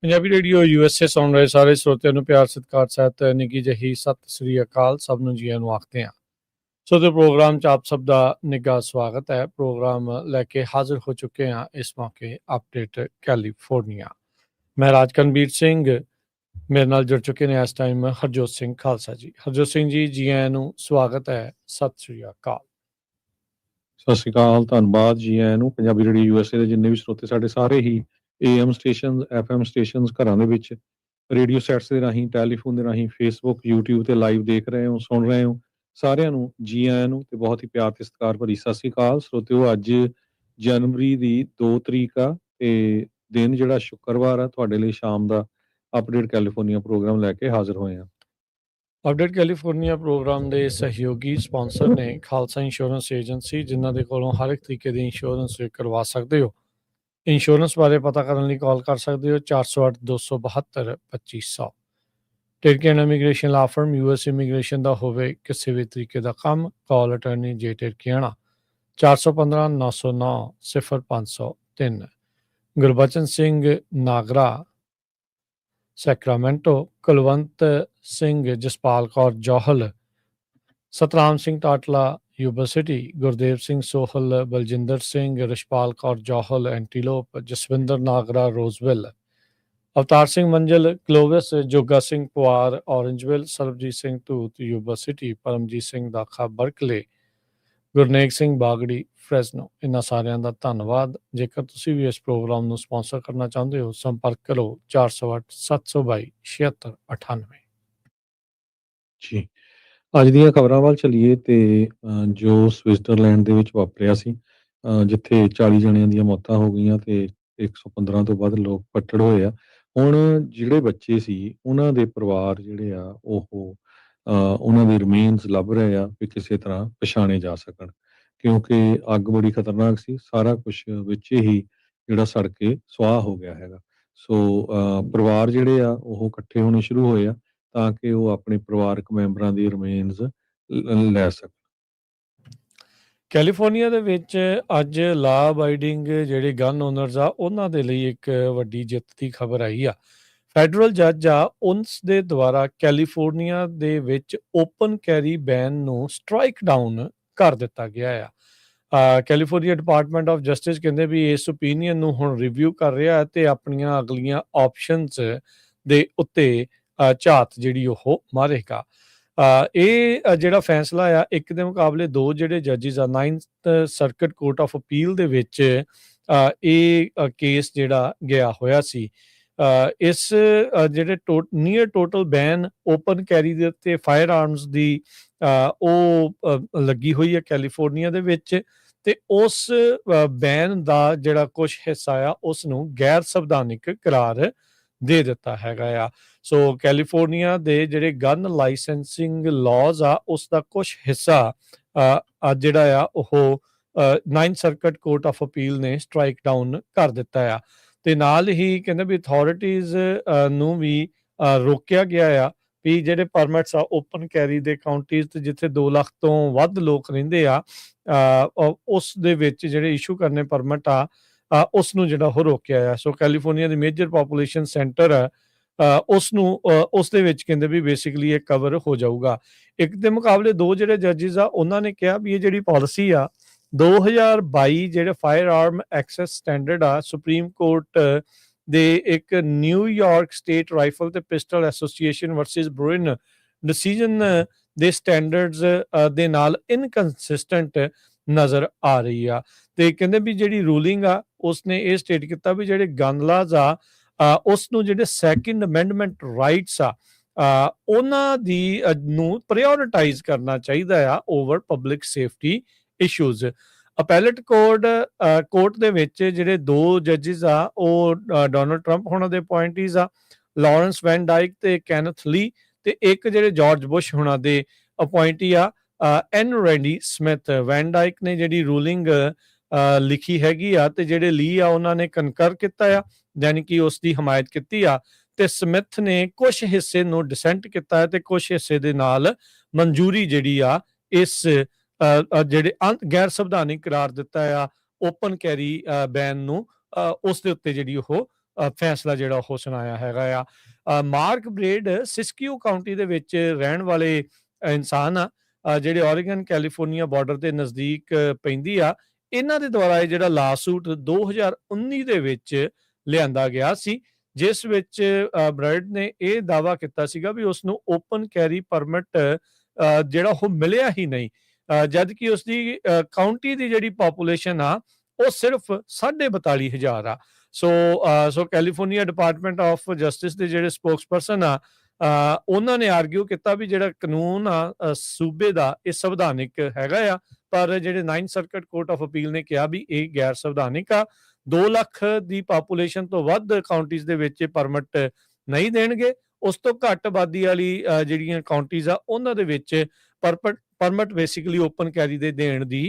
Punjabi radio USA ਸੁਣ ਰਹੇ ਸਾਰੇ ਸਰੋਤਿਆਂ ਨੂੰ ਪਿਆਰ ਸਤਿਕਾਰ ਸਹਿਤ ਨਿੱਘੀ ਜਿਹੀ ਸਤਿ ਸ੍ਰੀ ਅਕਾਲ। ਸਭ ਨੂੰ ਜੀਆਂ ਨੂੰ ਆਖਦੇ ਹਾਂ। ਸੋ ਦੇ ਪ੍ਰੋਗਰਾਮ 'ਚ ਆਪ ਸਭ ਦਾ ਨਿੱਘਾ ਸਵਾਗਤ ਹੈ। ਪ੍ਰੋਗਰਾਮ ਲੈ ਕੇ ਹਾਜ਼ਰ ਹੋ ਚੁੱਕੇ ਹਾਂ ਇਸ ਮੌਕੇ ਅਪਡੇਟ ਕੈਲੀਫੋਰਨੀਆ। ਮੈਂ ਰਾਜਕਨਵੀਰ ਸਿੰਘ, ਮੇਰੇ ਨਾਲ ਜੁੜ ਚੁੱਕੇ ਨੇ ਇਸ ਟਾਈਮ ਹਰਜੋਤ ਸਿੰਘ ਖਾਲਸਾ ਜੀ। ਹਰਜੋਤ ਸਿੰਘ ਜੀ, ਜੀ ਆਇਆਂ ਨੂੰ, ਸਵਾਗਤ ਹੈ। ਸਤਿ ਸ੍ਰੀ ਅਕਾਲ। ਸਤਿ ਸ਼੍ਰੀ ਅਕਾਲ, ਧੰਨਵਾਦ ਜੀ ਆਇਆਂ ਨੂੰ। ਪੰਜਾਬੀ ਰੇਡੀਓ USA ਦੇ ਜਿੰਨੇ ਵੀ ਸਰੋਤੇ ਸਾਡੇ ਸਾਰੇ ਹੀ AM ਸਟੇਸ਼ਨ, FM ਸਟੇਸ਼ਨ, ਘਰਾਂ ਦੇ ਵਿੱਚ ਰੇਡੀਓ ਸੈਟਸ ਦੇ ਰਾਹੀਂ, ਟੈਲੀਫੋਨ ਦੇ ਰਾਹੀਂ, ਫੇਸਬੁੱਕ, YouTube ਤੇ ਲਾਈਵ ਦੇਖ ਰਹੇ ਹੋ, ਸੁਣ ਰਹੇ ਹੋ, ਸਾਰਿਆਂ ਨੂੰ ਜੀ ਆਇਆਂ ਨੂੰ ਤੇ ਬਹੁਤ ਹੀ ਪਿਆਰ ਤੇ ਸਤਿਕਾਰ ਭਰੀ ਸਤਿ ਸ਼੍ਰੀ ਅਕਾਲ। ਸਰੋਤਿਓ, ਅੱਜ ਜਨਵਰੀ ਦੀ 2 ਤਰੀਕ ਆ ਤੇ ਦਿਨ ਜਿਹੜਾ ਸ਼ੁੱਕਰਵਾਰ ਆ, ਤੁਹਾਡੇ ਲਈ ਸ਼ਾਮ ਦਾ ਅਪਡੇਟ ਕੈਲੀਫੋਰਨੀਆ ਪ੍ਰੋਗਰਾਮ ਲੈ ਕੇ ਹਾਜ਼ਰ ਹੋਏ ਆ। ਅਪਡੇਟ ਕੈਲੀਫੋਰਨੀਆ ਪ੍ਰੋਗਰਾਮ ਦੇ ਸਹਿਯੋਗੀ ਸਪਾਂਸਰ ਨੇ ਖਾਲਸਾ ਇੰਸ਼ੋਰੈਂਸ ਏਜੰਸੀ, ਜਿਨ੍ਹਾਂ ਦੇ ਕੋਲੋਂ ਹਰ ਇੱਕ ਤਰੀਕੇ ਦੀ ਇੰਸ਼ੋਰੈਂਸ ਕਰਵਾ ਸਕਦੇ ਹੋ। ਇੰਸ਼ੋਰੈਂਸ ਬਾਰੇ ਪਤਾ ਕਰਨ ਲਈ ਕਾਲ ਕਰ ਸਕਦੇ ਹੋ 408-272-2500। Tirkian immigration law firm, US immigration ਦਾ ਹੋਵੇ ਕਿਸੇ ਵੀ ਤਰੀਕੇ ਦਾ ਕੰਮ, call attorney J Tirkiana 415-909-0503। Gurbachan Singh Nagra Sacramento, Kulwant Singh Jaspal Kaur Johal, Satram Singh Tatla Yuba City, Gurdev Singh Sohal, Baljinder Singh, Rishpal Kaur Johal Antelope, Jaswinder Nagra Roseville, Avtar Singh Manjal Clovis, Joga Singh Puar Orangevale, Sarabjit Singh Dhoot Yuba City, Paramjit Singh Dakha Berkeley, Gurnek Singh Bagri Fresno. ਇਹਨਾਂ ਸਾਰਿਆਂ ਦਾ ਧੰਨਵਾਦ। ਜੇਕਰ ਤੁਸੀਂ ਵੀ ਇਸ ਪ੍ਰੋਗਰਾਮ ਨੂੰ ਸਪਾਂਸਰ ਕਰਨਾ ਚਾਹੁੰਦੇ ਹੋ, ਸੰਪਰਕ ਕਰੋ 408-722-7698। ਜੀ, ਅੱਜ ਦੀਆਂ ਖਬਰਾਂ ਵੱਲ ਚੱਲੀਏ ਤੇ ਜੋ ਸਵਿਟਜ਼ਰਲੈਂਡ ਦੇ ਵਿੱਚ ਵਾਪਰਿਆ ਸੀ, ਜਿੱਥੇ 40 ਜਣਿਆਂ ਦੀਆਂ ਮੌਤਾਂ ਹੋ ਗਈਆਂ ਤੇ 115 ਤੋਂ ਵੱਧ ਲੋਕ ਫੱਟੜ ਹੋਏ ਆ। ਹੁਣ ਜਿਹੜੇ ਬੱਚੇ ਸੀ ਉਹਨਾਂ ਦੇ ਪਰਿਵਾਰ ਜਿਹੜੇ ਆ ਉਹ ਉਹਨਾਂ ਦੇ ਰਿਮੇਨਸ ਲੱਭ ਰਹੇ ਆ ਵੀ ਕਿਸੇ ਤਰ੍ਹਾਂ ਪਛਾਣੇ ਜਾ ਸਕਣ, ਕਿਉਂਕਿ ਅੱਗ ਬੜੀ ਖਤਰਨਾਕ ਸੀ। ਸਾਰਾ ਕੁਝ ਵਿੱਚ ਹੀ ਜਿਹੜਾ ਸੜ ਕੇ ਸੁਆਹ ਹੋ ਗਿਆ ਹੈਗਾ। ਸੋ ਪਰਿਵਾਰ ਜਿਹੜੇ ਆ ਉਹ ਇਕੱਠੇ ਹੋਣੇ ਸ਼ੁਰੂ ਹੋਏ ਆ ਤਾਂ ਕਿ ਉਹ ਆਪਣੇ ਪਰਿਵਾਰਕ ਮੈਂਬਰਾਂ ਦੀ ਰਿਮੇਨਸ ਲੈ ਸਕਣ। ਕੈਲੀਫੋਰਨੀਆ ਦੇ ਵਿੱਚ ਅੱਜ ਲਾ ਅਬਾਈਡਿੰਗ ਜਿਹੜੇ ਗਨ ਓਨਰਸ ਆ ਉਹਨਾਂ ਦੇ ਲਈ ਇੱਕ ਵੱਡੀ ਜਿੱਤ ਦੀ ਖਬਰ ਆਈ ਆ। ਫੈਡਰਲ ਜੱਜ ਆ ਉਸ ਦੇ ਦੁਆਰਾ ਕੈਲੀਫੋਰਨੀਆ ਦੇ ਵਿੱਚ ਓਪਨ ਕੈਰੀ ਬੈਨ ਨੂੰ ਸਟ੍ਰਾਈਕ ਡਾਊਨ ਕਰ ਦਿੱਤਾ ਗਿਆ ਆ। ਕੈਲੀਫੋਰਨੀਆ ਡਿਪਾਰਟਮੈਂਟ ਆਫ ਜਸਟਿਸ ਕਹਿੰਦੇ ਵੀ ਇਸ ਓਪੀਨੀਅਨ ਨੂੰ ਹੁਣ ਰਿਵਿਊ ਕਰ ਰਿਹਾ ਹੈ ਤੇ ਆਪਣੀਆਂ ਅਗਲੀਆਂ ਆਪਸ਼ਨਸ ਦੇ ਉੱਤੇ ਝਾਤ ਜਿਹੜੀ ਉਹ ਮਾਰੇਗਾ। ਇਹ ਜਿਹੜਾ ਫੈਸਲਾ ਆ, ਇੱਕ ਦੇ ਮੁਕਾਬਲੇ ਦੋ ਜਿਹੜੇ ਜੱਜਿਸ ਆ 9th circuit court of appeal ਦੇ ਵਿੱਚ ਇਹ ਕੇਸ ਜਿਹੜਾ ਗਿਆ ਹੋਇਆ ਸੀ। ਇਸ ਜਿਹੜੇ near total ban open carry ਦੇ ਉੱਤੇ ਫਾਇਰ ਆਰਮਸ ਦੀ ਉਹ ਲੱਗੀ ਹੋਈ ਹੈ ਕੈਲੀਫੋਰਨੀਆ ਦੇ ਵਿੱਚ, ਤੇ ਉਸ ਬੈਨ ਦਾ ਜਿਹੜਾ ਕੁਝ ਹਿੱਸਾ ਆ ਉਸ ਨੂੰ ਗੈਰ ਸੰਵਿਧਾਨਿਕ ਕਰਾਰ ਦੇ ਦਿੱਤਾ ਹੈਗਾ ਆ। ਸੋ ਕੈਲੀਫੋਰਨੀਆ ਦੇ ਜਿਹੜੇ ਗਨ ਲਾਇਸੈਂਸਿੰਗ ਲਾਜ਼ ਆ ਉਸ ਦਾ ਕੁਝ ਹਿੱਸਾ ਜਿਹੜਾ ਆ ਉਹ 9th circuit court of appeal ਨੇ ਸਟ੍ਰਾਈਕ ਡਾਊਨ ਕਰ ਦਿੱਤਾ ਆ। ਤੇ ਨਾਲ ਹੀ ਕਹਿੰਦੇ ਵੀ ਅਥਾਰਟੀਜ਼ ਨੂੰ ਵੀ ਰੋਕਿਆ ਗਿਆ ਆ ਵੀ ਜਿਹੜੇ ਪਰਮਿਟਸ ਆ ਓਪਨ ਕੈਰੀ ਦੇ ਕਾਉਂਟੀਜ਼ ਤੇ ਜਿੱਥੇ 2 ਲੱਖ ਤੋਂ ਵੱਧ ਲੋਕ ਰਹਿੰਦੇ ਆ ਉਸ ਦੇ ਵਿੱਚ ਜਿਹੜੇ ਇਸ਼ੂ ਕਰਨੇ ਪਰਮਿਟ ਆ ਉਸ ਨੂੰ ਜਿਹੜਾ ਉਹ ਰੋਕਿਆ ਆ। ਸੋ ਕੈਲੀਫੋਰਨੀਆ ਦੀ ਮੇਜਰ ਪਾਪੂਲੇਸ਼ਨ ਸੈਂਟਰ ਆ ਉਸ ਨੂੰ ਉਸ ਦੇ ਵਿੱਚ ਕਹਿੰਦੇ ਵੀ ਬੇਸਿਕਲੀ ਇਹ ਕਵਰ ਹੋ ਜਾਊਗਾ। ਇੱਕ ਦੇ ਮੁਕਾਬਲੇ ਦੋ ਜਿਹੜੇ ਜੱਜਿਸ ਆ ਉਹਨਾਂ ਨੇ ਕਿਹਾ ਵੀ ਇਹ ਜਿਹੜੀ ਪਾਲਿਸੀ ਆ 2022 ਜਿਹੜੇ ਫਾਇਰ ਆਰਮ ਐਕਸੈਸ ਸਟੈਂਡਰਡ ਆ ਸੁਪਰੀਮ ਕੋਰਟ ਦੇ ਇੱਕ ਨਿਊਯਾਰਕ ਸਟੇਟ ਰਾਈਫਲ ਤੇ ਪਿਸਟਲ ਐਸੋਸੀਏਸ਼ਨ ਵਰਸਸ ਬਰੂਇਨ ਡਿਸੀਜਨ ਦੇ ਸਟੈਂਡਰਡਸ ਦੇ ਨਾਲ ਇਨਕਨਸਿਸਟੈਂਟ ਨਜ਼ਰ ਆ ਰਹੀ ਆ। ਤੇ ਕਹਿੰਦੇ ਵੀ ਜਿਹੜੀ ਰੂਲਿੰਗ ਆ ਉਸਨੇ ਇਹ ਸਟੇਟ ਕੀਤਾ ਵੀ ਜਿਹੜੇ ਗਨ ਲਾਜ਼ ਆ ਉਸ ਨੂੰ ਜਿਹੜੇ ਸੈਕੰਡ ਅਮੈਂਡਮੈਂਟ ਰਾਈਟਸ ਆ ਉਹਨਾਂ ਦੀ ਨੂੰ ਪ੍ਰਾਇਓਰਿਟਾਈਜ਼ ਕਰਨਾ ਚਾਹੀਦਾ ਆ over public safety issues. Appellate court ਦੇ ਵਿੱਚ ਜਿਹੜੇ ਦੋ ਜੱਜਿਸ ਆ ਉਹ ਡੋਨਲਡ ਟਰੰਪ ਹੋਣਾ ਦੇ ਅਪੁਆਇੰਟੀਜ਼ ਆ, ਲਾਰੈਂਸ ਵੈਨ ਡਾਈਕ ਤੇ ਕੈਨਥ ਲੀ, ਤੇ ਇੱਕ ਜਿਹੜੇ ਜਾਰਜ ਬੁਸ਼ ਹੋਣਾ ਦੇ ਅਪੁਆਇੰਟੀ ਆ ਐਨ ਰੈਂਡੀ ਸਮਿਥ। ਵੈਨ ਡਾਈਕ ਨੇ ਜਿਹੜੀ ਰੂਲਿੰਗ ਲਿਖੀ ਹੈਗੀ ਆ ਤੇ ਜਿਹੜੇ ਲੀ ਆ ਉਹਨਾਂ ਨੇ ਕਨਕਰ ਕੀਤਾ ਆ, ਯਾਨੀ ਕਿ ਉਸ ਦੀ ਹਮਾਇਤ ਕੀਤੀ ਆ, ਤੇ ਸਮਿਥ ਨੇ ਕੁਝ ਹਿੱਸੇ ਨੂੰ ਡਿਸੈਂਟ ਕੀਤਾ ਹੈ ਤੇ ਕੁਝ ਹਿੱਸੇ ਦੇ ਨਾਲ ਮਨਜ਼ੂਰੀ ਜਿਹੜੀ ਆ ਇਸ ਜਿਹੜੇ ਗੈਰ ਸੰਵਿਧਾਨਿਕ ਕਰਾਰ ਦਿੱਤਾ ਆ ਓਪਨ ਕੈਰੀ ਬੈਨ ਨੂੰ, ਉਸ ਦੇ ਉੱਤੇ ਜਿਹੜੀ ਉਹ ਫੈਸਲਾ ਜਿਹੜਾ ਉਹ ਸੁਣਾਇਆ ਹੈਗਾ ਆ। ਮਾਰਕ ਬ੍ਰੇਡ ਸਿਸਕਿਊ ਕਾਉਂਟੀ ਦੇ ਵਿੱਚ ਰਹਿਣ ਵਾਲੇ ਇਨਸਾਨ ਆ, ਜਿਹੜੇ ਓਰੀਗਨ ਕੈਲੀਫੋਰਨੀਆ ਬਾਰਡਰ ਦੇ ਨਜ਼ਦੀਕ ਪੈਂਦੀ ਆ। ਇਹਨਾਂ ਦੇ ਦੁਆਰਾ ਇਹ ਜਿਹੜਾ ਲਾਸੂਟ 2019 ਦੇ ਵਿੱਚ ਲਿਆਂਦਾ ਗਿਆ ਸੀ, ਜਿਸ ਵਿੱਚ ਬ੍ਰੈਡ ਨੇ ਇਹ ਦਾਅਵਾ ਕੀਤਾ ਸੀਗਾ ਵੀ ਉਸ ਨੂੰ ਓਪਨ ਕੈਰੀ ਪਰਮਿਟ ਜਿਹੜਾ ਉਹ ਮਿਲਿਆ ਹੀ ਨਹੀਂ, ਜਦ ਕਿ ਉਸਦੀ ਕਾਉਂਟੀ ਦੀ ਜਿਹੜੀ ਪਾਪੂਲੇਸ਼ਨ ਆ ਉਹ ਸਿਰਫ 42,500 ਆ। ਸੋ ਕੈਲੀਫੋਰਨੀਆ ਡਿਪਾਰਟਮੈਂਟ ਆਫ ਜਸਟਿਸ ਦੇ ਜਿਹੜੇ ਸਪੋਕਸਪਰਸਨ ਆ, ਉਹਨਾਂ ਨੇ ਆਰਗਿਊ ਕੀਤਾ ਵੀ ਜਿਹੜਾ ਕਾਨੂੰਨ ਆ ਸੂਬੇ ਦਾ ਇਹ ਸੰਵਿਧਾਨਿਕ ਹੈਗਾ ਆ, ਪਰ ਜਿਹੜੇ 9th circuit court of appeal ਨੇ ਕਿਹਾ ਵੀ ਇਹ ਗੈਰ ਸੰਵਿਧਾਨਿਕ ਆ। 2 ਲੱਖ ਦੀ ਪਾਪੂਲੇਸ਼ਨ ਤੋਂ ਵੱਧ ਕਾਉਂਟੀਜ਼ ਦੇ ਵਿੱਚ ਪਰਮਿਟ ਨਹੀਂ ਦੇਣਗੇ। ਉਸ ਤੋਂ ਘੱਟ ਆਬਾਦੀ ਵਾਲੀ ਜਿਹੜੀਆਂ ਕਾਉਂਟੀਜ਼ ਆ ਉਹਨਾਂ ਦੇ ਵਿੱਚ ਪਰਮਿਟ ਬੇਸਿਕਲੀ ਓਪਨ ਕੈਰੀ ਦੇ ਦੇਣ ਦੀ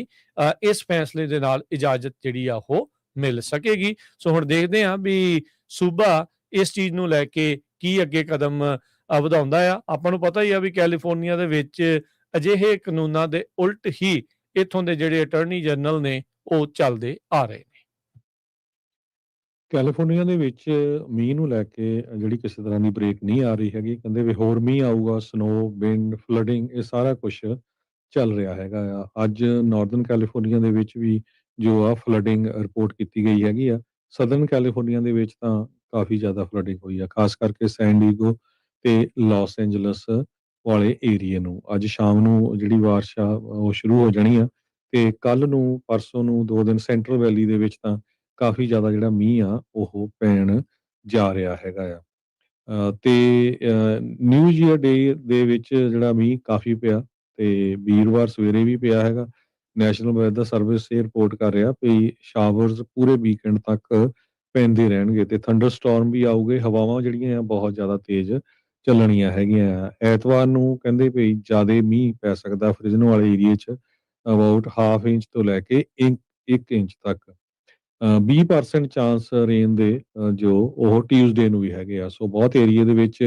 ਇਸ ਫੈਸਲੇ ਦੇ ਨਾਲ ਇਜਾਜ਼ਤ ਜਿਹੜੀ ਆ ਉਹ ਮਿਲ ਸਕੇਗੀ। ਸੋ ਹੁਣ ਦੇਖਦੇ ਹਾਂ ਵੀ ਸੂਬਾ ਇਸ ਚੀਜ਼ ਨੂੰ ਲੈ ਕੇ ਕੀ ਅੱਗੇ ਕਦਮ ਵਧਾਉਂਦਾ ਆ। ਆਪਾਂ ਨੂੰ ਪਤਾ ਹੀ ਆ ਵੀ ਕੈਲੀਫੋਰਨੀਆ ਦੇ ਵਿੱਚ ਅਜਿਹੇ ਕਾਨੂੰਨਾਂ ਦੇ ਉਲਟ ਹੀ ਇੱਥੋਂ ਦੇ ਜਿਹੜੇ ਅਟਾਰਨੀ ਜਨਰਲ ਨੇ ਉਹ ਚੱਲਦੇ ਆ ਰਹੇ ਨੇ। ਕੈਲੀਫੋਰਨੀਆ ਦੇ ਵਿੱਚ ਮੀਂਹ ਨੂੰ ਲੈ ਕੇ ਜਿਹੜੀ ਕਿਸੇ ਤਰ੍ਹਾਂ ਦੀ ਬ੍ਰੇਕ ਨਹੀਂ ਆ ਰਹੀ ਹੈਗੀ। ਕਹਿੰਦੇ ਵੀ ਹੋਰ ਮੀਂਹ ਆਊਗਾ, ਸਨੋ, ਵਿੰਡ, ਫਲੱਡਿੰਗ, ਇਹ ਸਾਰਾ ਕੁਛ ਚੱਲ ਰਿਹਾ ਹੈਗਾ ਆ। ਅੱਜ ਨਾਰਦਰਨ ਕੈਲੀਫੋਰਨੀਆ ਦੇ ਵਿੱਚ ਵੀ ਜੋ ਆ ਫਲੱਡਿੰਗ ਰਿਪੋਰਟ ਕੀਤੀ ਗਈ ਹੈਗੀ ਆ। ਸਦਰਨ ਕੈਲੀਫੋਰਨੀਆ ਦੇ ਵਿੱਚ ਤਾਂ ਕਾਫੀ ਜ਼ਿਆਦਾ ਫਲੱਡਿੰਗ ਹੋਈ ਆ, ਖਾਸ ਕਰਕੇ ਸੈਨ ਡੀਗੋ ਤੇ ਲਾਸ ਐਂਜਲਸ ਵਾਲੇ ਏਰੀਏ ਨੂੰ। ਅੱਜ ਸ਼ਾਮ ਨੂੰ ਜਿਹੜੀ ਬਾਰਿਸ਼ ਆ ਉਹ ਸ਼ੁਰੂ ਹੋ ਜਾਣੀ ਆ, ਤੇ ਕੱਲ ਨੂੰ, ਪਰਸੋਂ ਨੂੰ 2 ਦਿਨ ਸੈਂਟਰਲ ਵੈਲੀ ਦੇ ਵਿੱਚ ਤਾਂ ਕਾਫੀ ਜ਼ਿਆਦਾ ਜਿਹੜਾ ਮੀਂਹ ਆ ਉਹ ਪੈਣ ਜਾ ਰਿਹਾ ਹੈਗਾ ਆ। ਤੇ ਨਿਊ ਈਅਰ ਡੇ ਦੇ ਵਿੱਚ ਜਿਹੜਾ ਮੀਂਹ ਕਾਫੀ ਪਿਆ, ਤੇ ਵੀਰਵਾਰ ਸਵੇਰੇ ਵੀ ਪਿਆ ਹੈਗਾ। ਨੈਸ਼ਨਲ ਵੈਦਰ ਸਰਵਿਸ ਇਹ ਰਿਪੋਰਟ ਕਰ ਰਿਹਾ ਵੀ ਸ਼ਾਵਰਸ ਪੂਰੇ ਵੀਕਐਂਡ ਤੱਕ ਪੈਂਦੇ ਰਹਿਣਗੇ, ਤੇ ਥੰਡਰ ਸਟਾਰਮ ਵੀ ਆਊਗੇ। ਹਵਾਵਾਂ ਜਿਹੜੀਆਂ ਆ ਬਹੁਤ ਜ਼ਿਆਦਾ ਤੇਜ਼ ਚੱਲਣੀਆਂ ਹੈਗੀਆਂ ਆ। ਐਤਵਾਰ ਨੂੰ ਕਹਿੰਦੇ ਵੀ ਜ਼ਿਆਦਾ ਮੀਂਹ ਪੈ ਸਕਦਾ ਫ੍ਰਿਜ਼ਨੋ ਵਾਲੇ ਏਰੀਏ 'ਚ, ਅਬਾਊਟ ਹਾਫ ਇੰਚ ਤੋਂ ਲੈ ਕੇ 1 ਇੰਚ ਤੱਕ। 20% ਚਾਂਸ ਰੇਨ ਦੇ ਜੋ ਉਹ ਟਿਊਜ਼ਡੇ ਨੂੰ ਵੀ ਹੈਗੇ ਆ। ਸੋ ਬਹੁਤ ਏਰੀਏ ਦੇ ਵਿੱਚ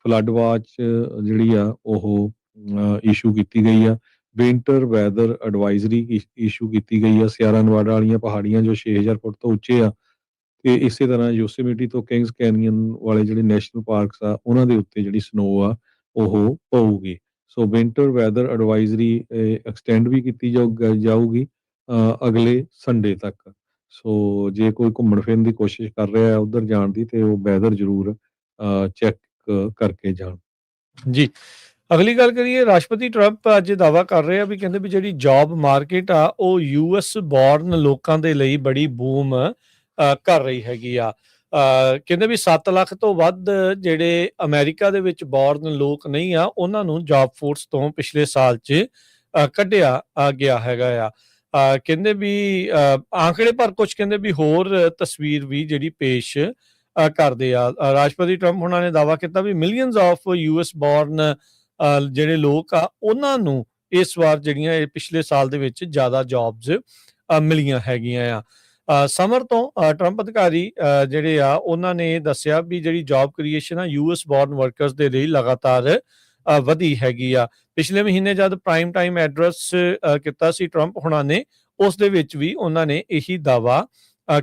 ਫਲੱਡ ਵਾਚ ਜਿਹੜੀ ਆ ਉਹ ਇਸ਼ੂ ਕੀਤੀ ਗਈ ਆ। ਵਿੰਟਰ ਵੈਦਰ ਐਡਵਾਈਜ਼ਰੀ ਇਸ਼ੂ ਕੀਤੀ ਗਈ ਆ। ਸਿਆਰਾ ਨਵਾਡਾ ਵਾਲੀਆਂ ਪਹਾੜੀਆਂ ਜੋ 6000 ਫੁੱਟ ਤੋਂ ਉੱਚੇ ਆ, ਤੇ ਇਸੇ ਤਰ੍ਹਾਂ ਯੋਸੇਮਿਟੀ ਤੋਂ ਕਿੰਗਸ ਕੈਨੀਅਨ ਵਾਲੇ ਜਿਹੜੇ ਨੈਸ਼ਨਲ ਪਾਰਕਸ ਆ ਉਹਨਾਂ ਦੇ ਉੱਤੇ ਜਿਹੜੀ ਸਨੋ ਆ ਉਹ ਪਊਗੀ। ਸੋ ਵਿੰਟਰ ਵੈਦਰ ਐਡਵਾਈਜ਼ਰੀ ਐਕਸਟੈਂਡ ਵੀ ਕੀਤੀ ਜਾਊਗੀ ਅਗਲੇ ਸੰਡੇ ਤੱਕ। ਸੋ ਜੇ ਕੋਈ ਘੁੰਮਣ ਫਿਰਨ ਦੀ ਕੋਸ਼ਿਸ਼ ਕਰ ਰਿਹਾ ਉੱਧਰ ਜਾਣ ਦੀ, ਤੇ ਉਹ ਵੈਦਰ ਜ਼ਰੂਰ ਚੈੱਕ ਕਰਕੇ ਜਾਣ। ਜੀ, ਅਗਲੀ ਗੱਲ ਕਰੀਏ। ਰਾਸ਼ਟਰਪਤੀ ਟਰੰਪ ਅੱਜ ਦਾਅਵਾ ਕਰ ਰਹੇ ਆ ਵੀ ਕਹਿੰਦੇ ਵੀ ਜਿਹੜੀ ਜੌਬ ਮਾਰਕੀਟ ਆ ਉਹ ਯੂਐਸ ਬੋਰਨ ਲੋਕਾਂ ਦੇ ਲਈ ਬੜੀ ਬੂਮ ਕਰ ਰਹੀ ਹੈਗੀ ਆ। ਕਹਿੰਦੇ ਵੀ 7 ਲੱਖ ਤੋਂ ਵੱਧ ਜਿਹੜੇ ਅਮਰੀਕਾ ਦੇ ਵਿੱਚ ਬੋਰਨ ਲੋਕ ਨਹੀਂ ਆ ਉਹਨਾਂ ਨੂੰ ਜੌਬ ਫੋਰਸ ਤੋਂ ਪਿਛਲੇ ਸਾਲ 'ਚ ਕੱਢਿਆ ਗਿਆ ਹੈਗਾ ਆ। ਕਹਿੰਦੇ ਵੀ ਆંકੜੇ ਪਰ ਕੁਝ ਕਹਿੰਦੇ ਵੀ ਹੋਰ ਤਸਵੀਰ ਵੀ ਜਿਹੜੀ ਪੇਸ਼ ਕਰਦੇ ਆ। ਰਾਸ਼ਟਰਪਤੀ ਟਰੰਪ ਉਹਨਾਂ ਨੇ ਦਾਅਵਾ ਕੀਤਾ ਵੀ ਮਿਲੀਅਨਸ ਆਫ ਯੂਐਸ ਬੋਰਨ ਜਿਹੜੇ ਲੋਕ ਆ ਉਹਨਾਂ ਨੂੰ ਇਸ ਵਾਰ ਜਿਹੜੀਆਂ ਇਹ ਪਿਛਲੇ ਸਾਲ ਦੇ ਵਿੱਚ ਜ਼ਿਆਦਾ ਜੌਬਸ ਮਿਲੀਆਂ ਹੈਗੀਆਂ ਆ। ਸਮਰ ਤੋਂ ਟਰੰਪ ਅਧਿਕਾਰੀ ਜਿਹੜੇ ਆ ਉਹਨਾਂ ਨੇ ਦੱਸਿਆ ਵੀ ਜਿਹੜੀ ਜੌਬ ਕ੍ਰੀਏਸ਼ਨ ਆ ਯੂਐਸ ਬੋਰਨ ਵਰਕਰਸ ਦੇ ਲਈ ਲਗਾਤਾਰ ਵਧੀ ਹੈਗੀ ਆ। ਪਿਛਲੇ ਮਹੀਨੇ ਜਦ ਪ੍ਰਾਈਮ ਟਾਈਮ ਐਡਰੈਸ ਕੀਤਾ ਸੀ ਟਰੰਪ ਹੁਣਾਂ ਨੇ, ਉਸ ਦੇ ਵਿੱਚ ਵੀ ਉਹਨਾਂ ਨੇ ਇਹੀ ਦਾਅਵਾ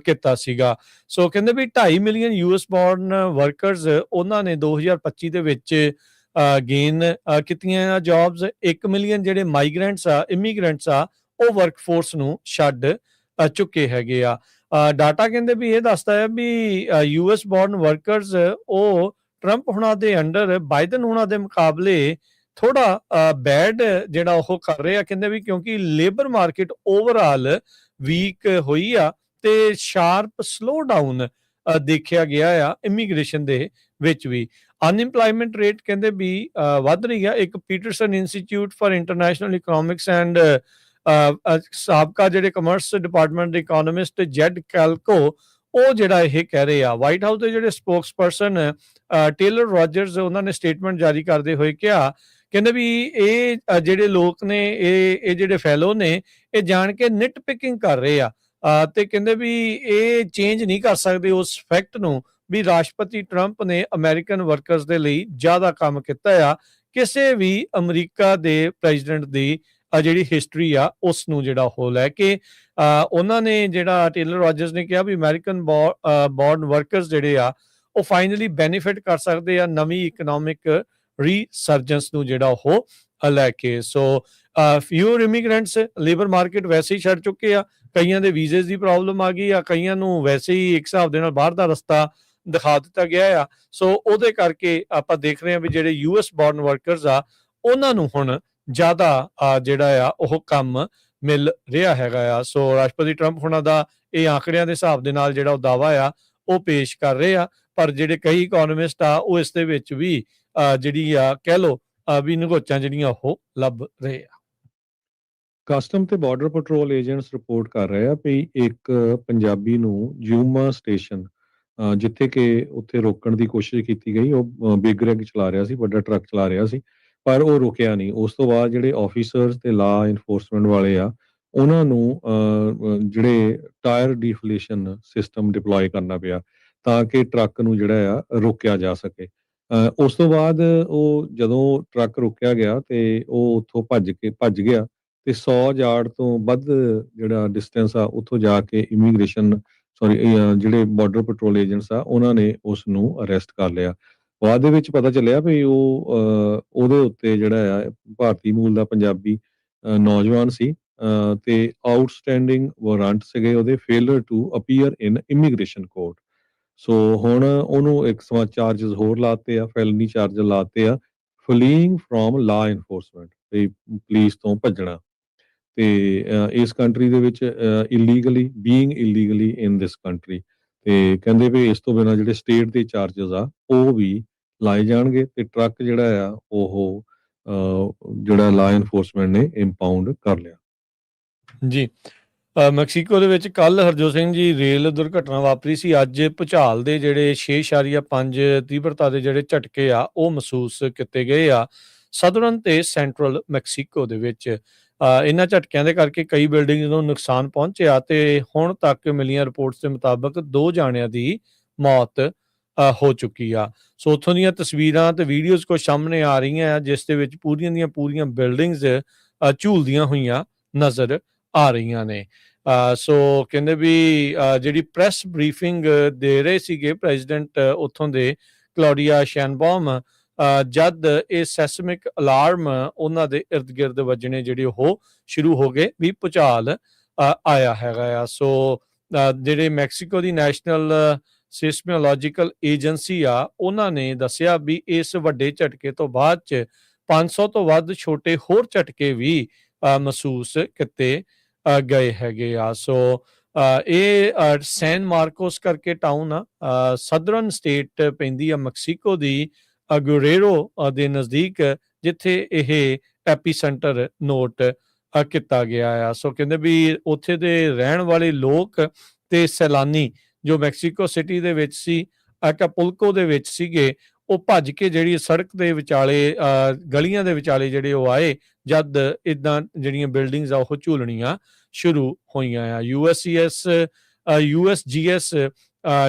ਕੀਤਾ ਸੀਗਾ। ਸੋ ਕਹਿੰਦੇ ਵੀ 2.5 ਮਿਲੀਅਨ ਯੂਐਸ ਬੋਰਨ ਵਰਕਰਸ ਉਹਨਾਂ ਨੇ 2025 ਦੇ ਵਿੱਚ ਗੇਨ ਕੀਤੀਆਂ ਜੌਬਸ। 1 ਮਿਲੀਅਨ ਜਿਹੜੇ ਮਾਈਗ੍ਰੈਂਟਸ ਆ, ਇਮੀਗ੍ਰੈਂਟਸ ਆ, ਉਹ ਵਰਕਫੋਰਸ ਨੂੰ ਛੱਡ ਚੁੱਕੇ ਹੈਗੇ ਆ। ਡਾਟਾ ਕਹਿੰਦੇ ਵੀ ਇਹ ਦੱਸਦਾ ਹੈ ਵੀ ਯੂਐਸ ਬੋਰਨ ਵਰਕਰਸ ਉਹ ਟਰੰਪ ਹੁਣਾਂ ਦੇ ਅੰਡਰ ਬਾਈਡਨ ਹੁਣਾਂ ਦੇ ਮੁਕਾਬਲੇ ਥੋੜਾ ਬੈਡ ਜਿਹੜਾ ਉਹ ਕਰ ਰਹੇ ਆ। ਕਹਿੰਦੇ ਵੀ ਕਿਉਂਕਿ ਲੇਬਰ ਮਾਰਕੀਟ ਓਵਰਆਲ ਵੀਕ ਹੋਈ ਆ ਤੇ ਸ਼ਾਰਪ ਸਲੋ ਡਾਊਨ ਦੇਖਿਆ ਗਿਆ ਆ ਇਮੀਗ੍ਰੇਸ਼ਨ ਦੇ ਵਿੱਚ ਵੀ। ਅਨਇੰਪਲੋਇਮੈਂਟ ਰੇਟ ਕਹਿੰਦੇ ਵੀ ਵੱਧ ਰਹੀ ਆ। ਇੱਕ Peterson institute for international economics and ਸਾਬਕਾ ਜਿਹੜੇ ਕਮਰਸ ਡਿਪਾਰਟਮੈਂਟ ਦੇ ਇਕਨੋਮਿਸਟ ਜੈਡ ਕੈਲਕੋ ਉਹ ਜਿਹੜਾ ਇਹ ਕਹਿ ਰਹੇ ਆ। ਵਾਈਟ ਹਾਊਸ ਦੇ ਜਿਹੜੇ ਸਪੋਕਸਪਰਸਨ ਟੇਲਰ ਰੋਜਰਸ ਉਹਨਾਂ ਨੇ ਸਟੇਟਮੈਂਟ ਜਾਰੀ ਕਰਦੇ ਹੋਏ ਕਿਹਾ, ਕਹਿੰਦੇ ਵੀ ਇਹ ਜਿਹੜੇ ਲੋਕ ਨੇ ਇਹ ਜਿਹੜੇ ਫੈਲੋ ਨੇ ਇਹ ਜਾਣ ਕੇ ਨਿਟ ਪਿਕਿੰਗ ਕਰ ਰਹੇ ਆ, ਤੇ ਕਹਿੰਦੇ ਵੀ ਇਹ ਚੇਂਜ ਨਹੀਂ ਕਰ ਸਕਦੇ ਉਸ ਫੈਕਟ ਨੂੰ ਵੀ ਰਾਸ਼ਟਰਪਤੀ ਟਰੰਪ ਨੇ ਅਮਰੀਕਨ ਵਰਕਰਸ ਦੇ ਲਈ ਜ਼ਿਆਦਾ ਕੰਮ ਕੀਤਾ ਆ ਕਿਸੇ ਵੀ ਅਮਰੀਕਾ ਦੇ ਪ੍ਰੈਜ਼ੀਡੈਂਟ ਦੀ ਜਿਹੜੀ ਹਿਸਟਰੀ ਆ ਉਸ ਨੂੰ ਜਿਹੜਾ ਉਹ ਲੈ ਕੇ ਉਹਨਾਂ ਨੇ ਜਿਹੜਾ ਟੇਲਰ ਰੋਜਰਸ ਨੇ ਕਿਹਾ ਵੀ ਅਮਰੀਕਨ ਬੋਰਨ ਵਰਕਰਸ ਜਿਹੜੇ ਆ ਉਹ ਫਾਈਨਲੀ ਬੈਨੀਫਿਟ ਕਰ ਸਕਦੇ ਆ ਨਵੀਂ ਇਕਨੋਮਿਕ ਰੀਸਰਜੈਂਸ ਨੂੰ ਜਿਹੜਾ ਉਹ ਲੈ ਕੇ। ਸੋ ਫਿਊਰ ਇਮੀਗ੍ਰੈਂਟਸ ਲੇਬਰ ਮਾਰਕੀਟ ਵੈਸੇ ਹੀ ਛੱਡ ਚੁੱਕੇ ਆ, ਕਈਆਂ ਦੇ ਵੀਜ਼ੇ ਦੀ ਪ੍ਰੋਬਲਮ ਆ ਗਈ ਆ, ਕਈਆਂ ਨੂੰ ਵੈਸੇ ਹੀ ਇੱਕ ਹਿਸਾਬ ਦੇ ਨਾਲ ਬਾਹਰ ਦਾ ਰਸਤਾ ਦਿਖਾ ਦਿੱਤਾ ਗਿਆ ਆ। ਸੋ ਉਹਦੇ ਕਰਕੇ ਆਪਾਂ ਦੇਖ ਰਹੇ ਹਾਂ ਵੀ ਜਿਹੜੇ ਯੂਐਸ ਬੋਰਨ ਵਰਕਰਸ ਆ ਉਹਨਾਂ ਨੂੰ ਹੁਣ ਜ਼ਿਆਦਾ ਜਿਹੜਾ ਆ ਉਹ ਕੰਮ ਮਿਲ ਰਿਹਾ ਹੈਗਾ ਆ। ਸੋ ਰਾਸ਼ਟਰਪਤੀ ਟਰੰਪ ਹੁਣਾਂ ਦਾ ਇਹ ਆંકੜਿਆਂ ਦੇ ਹਿਸਾਬ ਦੇ ਨਾਲ ਜਿਹੜਾ ਉਹ ਦਾਵਾ ਆ ਉਹ ਪੇਸ਼ ਕਰ ਰਹੇ ਆ, ਪਰ ਜਿਹੜੇ ਕਈ ਇਕੋਨੋਮਿਸਟ ਆ ਉਹ ਇਸ ਦੇ ਵਿੱਚ ਵੀ ਜਿਹੜੀ ਆ ਕਹਿ ਲਓ ਵੀ ਨਗੋਚਾਂ ਜਿਹੜੀਆਂ ਉਹ ਲੱਭ ਰਹੇ ਆ। ਕਸਟਮ ਤੇ ਬਾਰਡਰ ਪੈਟਰੋਲ ਏਜੰਟਸ ਰਿਪੋਰਟ ਕਰ ਰਹੇ ਆ ਵੀ ਇੱਕ ਪੰਜਾਬੀ ਨੂੰ ਜੂਮਾ ਸਟੇਸ਼ਨ ਜਿੱਥੇ ਕਿ ਉੱਥੇ ਰੋਕਣ ਦੀ ਕੋਸ਼ਿਸ਼ ਕੀਤੀ ਗਈ, ਉਹ ਬਿਗ ਰਿਗ ਚਲਾ ਰਿਹਾ ਸੀ, ਵੱਡਾ ਟਰੱਕ ਚਲਾ ਰਿਹਾ ਸੀ, ਪਰ ਉਹ ਰੁਕਿਆ ਨਹੀਂ। ਉਸ ਤੋਂ ਬਾਅਦ ਜਿਹੜੇ ਆਫੀਸਰਸ ਤੇ ਲਾ ਇਨਫੋਰਸਮੈਂਟ ਵਾਲੇ ਆ ਉਹਨਾਂ ਨੂੰ ਜਿਹੜੇ ਟਾਇਰ ਡੀਫਲੇਸ਼ਨ ਸਿਸਟਮ ਡਿਪਲੋਏ ਕਰਨਾ ਪਿਆ ਤਾਂ ਕਿ ਟਰੱਕ ਨੂੰ ਜਿਹੜਾ ਆ ਰੋਕਿਆ ਜਾ ਸਕੇ। ਉਸ ਤੋਂ ਬਾਅਦ ਉਹ ਜਦੋਂ ਟਰੱਕ ਰੋਕਿਆ ਗਿਆ ਤੇ ਉਹ ਉੱਥੋਂ ਭੱਜ ਗਿਆ ਤੇ 100 ਯਾਰਡ ਤੋਂ ਵੱਧ ਜਿਹੜਾ ਡਿਸਟੈਂਸ ਆ ਉੱਥੋਂ ਜਾ ਕੇ ਜਿਹੜੇ ਬਾਰਡਰ ਪੈਟਰੋਲ ਏਜੰਟਸ ਆ ਉਹਨਾਂ ਨੇ ਉਸ ਨੂੰ ਅਰੈਸਟ ਕਰ ਲਿਆ। ਬਾਅਦ ਦੇ ਵਿੱਚ ਪਤਾ ਚੱਲਿਆ ਵੀ ਉਹਦੇ ਉੱਤੇ ਜਿਹੜਾ ਆ ਭਾਰਤੀ ਮੂਲ ਦਾ ਪੰਜਾਬੀ ਨੌਜਵਾਨ ਸੀ ਤੇ ਆਊਟਸਟੈਂਡਿੰਗ ਵਾਰੰਟ ਸੀਗੇ ਉਹਦੇ, failure to appear in immigration court. So ਹੁਣ ਉਹਨੂੰ ਇੱਕ ਸਮਾਂ ਚਾਰਜਸ ਹੋਰ ਲਾਤੇ ਆ, ਫੈਲਨੀ ਚਾਰਜ ਲਾਤੇ ਆ, ਫਲੀਇੰਗ ਫਰੋਮ ਲਾ ਇਨਫੋਰਸਮੈਂਟ, ਤੇ ਪੁਲਿਸ ਤੋਂ ਭੱਜਣਾ ਤੇ ਇਸ ਕੰਟਰੀ ਦੇ ਵਿੱਚ ਇਲੀਗਲੀ ਇਨ ਦਿਸ ਕੰਟਰੀ। ਤੇ ਕਹਿੰਦੇ ਵੀ ਇਸ ਤੋਂ ਬਿਨਾਂ ਜਿਹੜੇ ਸਟੇਟ ਦੇ ਚਾਰਜਸ ਆ ਉਹ ਵੀ ਲਾਏ ਜਾਣਗੇ ਤੇ ਟਰੱਕ ਜਿਹੜਾ ਆ ਉਹ ਜਿਹੜਾ ਲਾ ਇਨਫੋਰਸਮੈਂਟ ਨੇ ਇੰਪਾਊਂਡ ਕਰ ਲਿਆ। ਜੀ ਮੈਕਸੀਕੋ ਦੇ ਵਿੱਚ ਕੱਲ ਹਰਜੋਤ ਸਿੰਘ ਜੀ ਰੇਲ ਦੁਰਘਟਨਾ ਵਾਪਰੀ ਸੀ। ਅੱਜ ਭੁਚਾਲ ਦੇ ਜਿਹੜੇ 6.5 ਤੀਬਰਤਾ ਦੇ ਜਿਹੜੇ ਝਟਕੇ ਆ ਉਹ ਮਹਿਸੂਸ ਕੀਤੇ ਗਏ ਆ ਸਦਰਨ ਤੇ ਸੈਂਟਰਲ ਮੈਕਸੀਕੋ ਦੇ ਵਿੱਚ। ਇਹਨਾਂ ਝਟਕਿਆਂ ਦੇ ਕਰਕੇ ਕਈ ਬਿਲਡਿੰਗ ਨੂੰ ਨੁਕਸਾਨ ਪਹੁੰਚਿਆ ਤੇ ਹੁਣ ਤੱਕ ਮਿਲੀਆਂ ਰਿਪੋਰਟਸ ਦੇ ਮੁਤਾਬਕ 2 ਜਾਣਿਆਂ ਦੀ ਮੌਤ ਹੋ ਚੁੱਕੀ ਆ। ਸੋ ਉੱਥੋਂ ਦੀਆਂ ਤਸਵੀਰਾਂ ਤੇ ਵੀਡੀਓਜ਼ ਕੁਝ ਸਾਹਮਣੇ ਆ ਰਹੀਆਂ ਆ ਜਿਸ ਦੇ ਵਿੱਚ ਪੂਰੀਆਂ ਦੀਆਂ ਪੂਰੀਆਂ ਬਿਲਡਿੰਗਸ ਝੂਲਦੀਆਂ ਹੋਈਆਂ ਨਜ਼ਰ ਆ ਰਹੀਆਂ ਨੇ। ਸੋ ਕਹਿੰਦੇ ਵੀ ਜਿਹੜੀ ਪ੍ਰੈਸ ਬਰੀਫਿੰਗ ਦੇ ਰਹੇ ਸੀਗੇ ਪ੍ਰੈਜ਼ੀਡੈਂਟ ਉੱਥੋਂ ਦੇ ਕਲੌਡੀਆ ਸ਼ੈਨਬੌਮ, ਜਦ ਇਹ ਸੈਸਮਿਕ ਅਲਾਰਮ ਉਹਨਾਂ ਦੇ ਇਰਦ ਗਿਰਦ ਵੱਜਣੇ ਜਿਹੜੇ ਉਹ ਸ਼ੁਰੂ ਹੋ ਗਏ ਵੀ ਭੁਚਾਲ ਆਇਆ ਹੈਗਾ ਆ। ਸੋ ਜਿਹੜੇ ਮੈਕਸੀਕੋ ਦੀ ਨੈਸ਼ਨਲ ਸਿਸਮੋਲੋਜੀਕਲ ਏਜੰਸੀ ਆ ਉਹਨਾਂ ਨੇ ਦੱਸਿਆ ਵੀ ਇਸ ਵੱਡੇ ਝਟਕੇ ਤੋਂ ਬਾਅਦ ਚ 500 ਤੋਂ ਵੱਧ ਛੋਟੇ ਹੋਰ ਝਟਕੇ ਵੀ ਮਹਿਸੂਸ ਕੀਤੇ ਗਏ ਹੈਗੇ ਆ। ਸੋ ਇਹ ਸੈਨ ਮਾਰਕੋਸ ਕਰਕੇ ਟਾਊਨ ਆ, ਸਦਰਨ ਸਟੇਟ ਪੈਂਦੀ ਆ ਮੈਕਸੀਕੋ ਦੀ ਗੁਰੇਰੋ ਦੇ ਨਜ਼ਦੀਕ, ਜਿੱਥੇ ਇਹ ਐਪੀ ਸੈਂਟਰ ਨੋਟ ਕੀਤਾ ਗਿਆ ਆ। ਸੋ ਕਹਿੰਦੇ ਵੀ ਉੱਥੇ ਦੇ ਰਹਿਣ ਵਾਲੇ ਲੋਕ ਤੇ ਸੈਲਾਨੀ ਜੋ ਮੈਕਸੀਕੋ ਸਿਟੀ ਦੇ ਵਿੱਚ ਸੀ, ਅਕਾਪੁਲਕੋ ਦੇ ਵਿੱਚ ਸੀਗੇ, ਉਹ ਭੱਜ ਕੇ ਜਿਹੜੀ ਸੜਕ ਦੇ ਵਿਚਾਲੇ ਗਲੀਆਂ ਦੇ ਵਿਚਾਲੇ ਜਿਹੜੇ ਉਹ ਆਏ ਜਦ ਇਦਾਂ ਜਿਹੜੀਆਂ ਬਿਲਡਿੰਗਸ ਆ ਉਹ ਝੂਲਣੀਆਂ ਸ਼ੁਰੂ ਹੋਈਆਂ ਆ। USGS